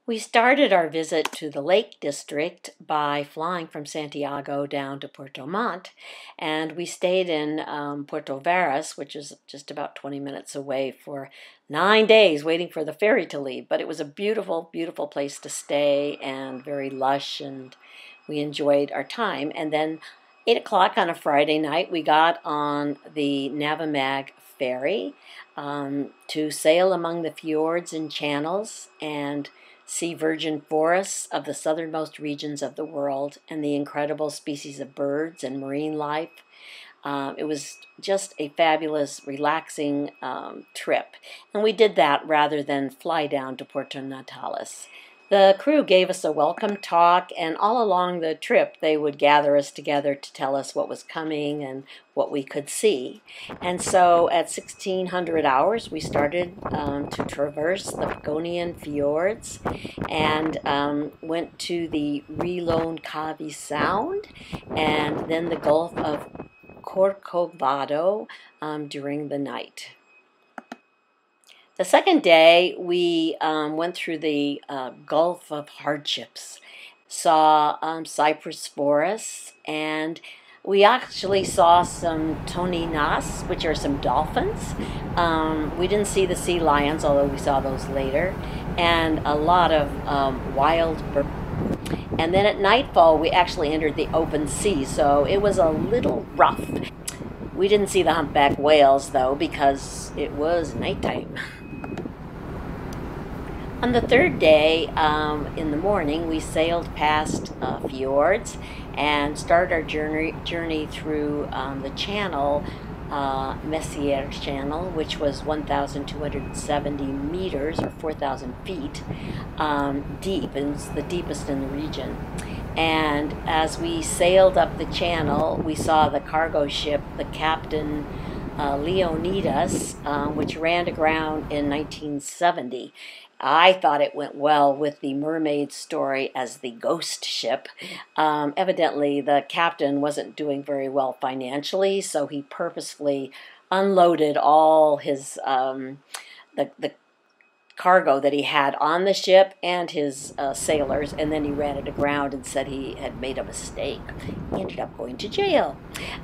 We started our visit to the Lake District by flying from Santiago down to Puerto Montt, and we stayed in Puerto Varas, which is just about 20 minutes away, for 9 days waiting for the ferry to leave. But it was a beautiful, beautiful place to stay and very lush, and we enjoyed our time. And then 8 o'clock on a Friday night, we got on the Navamag ferry to sail among the fjords and channels and see virgin forests of the southernmost regions of the world and the incredible species of birds and marine life. It was just a fabulous, relaxing trip. And we did that rather than fly down to Puerto Natales. The crew gave us a welcome talk, and all along the trip they would gather us together to tell us what was coming and what we could see. And so at 1600 hours we started to traverse the Pagonian fjords and went to the Reloncaví Sound and then the Gulf of Corcovado during the night. The second day, we went through the Gulf of Hardships, saw cypress forests, and we actually saw some toninas, which are some dolphins. We didn't see the sea lions, although we saw those later, and a lot of wild birds. And then at nightfall, we actually entered the open sea, so it was a little rough. We didn't see the humpback whales, though, because it was nighttime. On the third day, in the morning, we sailed past fjords and started our journey through the channel, Messier Channel, which was 1,270 meters or 4,000 feet deep. It was the deepest in the region. And as we sailed up the channel, we saw the cargo ship, the Captain Leonidas, which ran aground in 1970. I thought it went well with the mermaid story as the ghost ship. Evidently, the captain wasn't doing very well financially, so he purposefully unloaded all his the cargo that he had on the ship and his sailors, and then he ran it aground and said he had made a mistake. He ended up going to jail.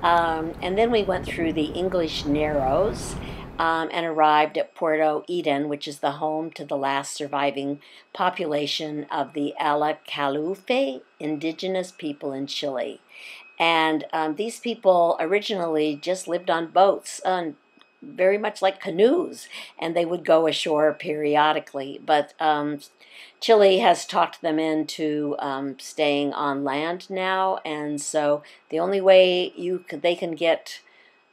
And then we went through the English Narrows and arrived at Puerto Eden, which is the home to the last surviving population of the Alacalufe indigenous people in Chile. And these people originally just lived on boats, very much like canoes, and they would go ashore periodically. But Chile has talked them into staying on land now, and so the only way they can get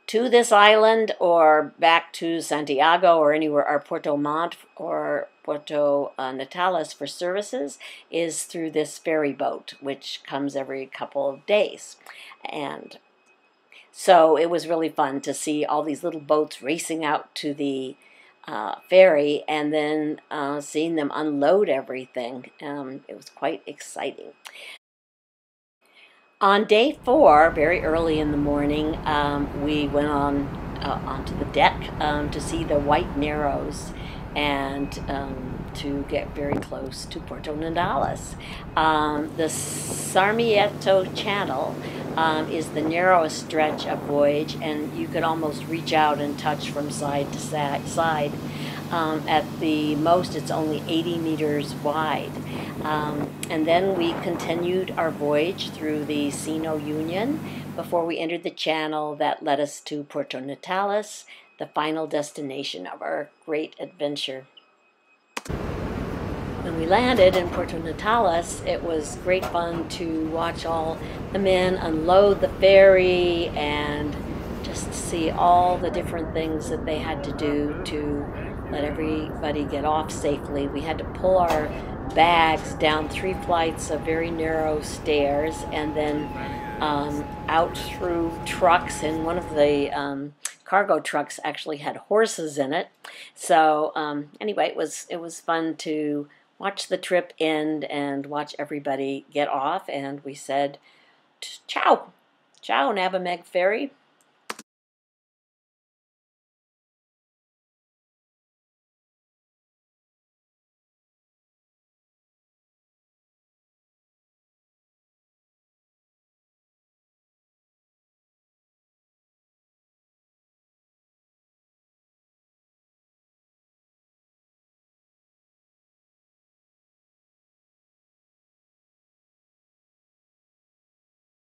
to this island or back to Santiago or anywhere, or Puerto Montt or Puerto Natales for services, is through this ferry boat, which comes every couple of days. And so it was really fun to see all these little boats racing out to the ferry and then seeing them unload everything. It was quite exciting. On day 4, very early in the morning, we went onto the deck to see the White Narrows and to get very close to Puerto Natales. The Sarmiento Channel is the narrowest stretch of voyage, and you could almost reach out and touch from side to side. At the most, it's only 80 meters wide. And then we continued our voyage through the Sino Union before we entered the channel that led us to Puerto Natales, the final destination of our great adventure. When we landed in Puerto Natales, it was great fun to watch all the men unload the ferry and just see all the different things that they had to do to let everybody get off safely. We had to pull our bags down 3 flights of very narrow stairs and then out through trucks, and one of the cargo trucks actually had horses in it. So anyway, it was fun to watch the trip end and watch everybody get off, and we said, ciao, ciao Navameg Ferry.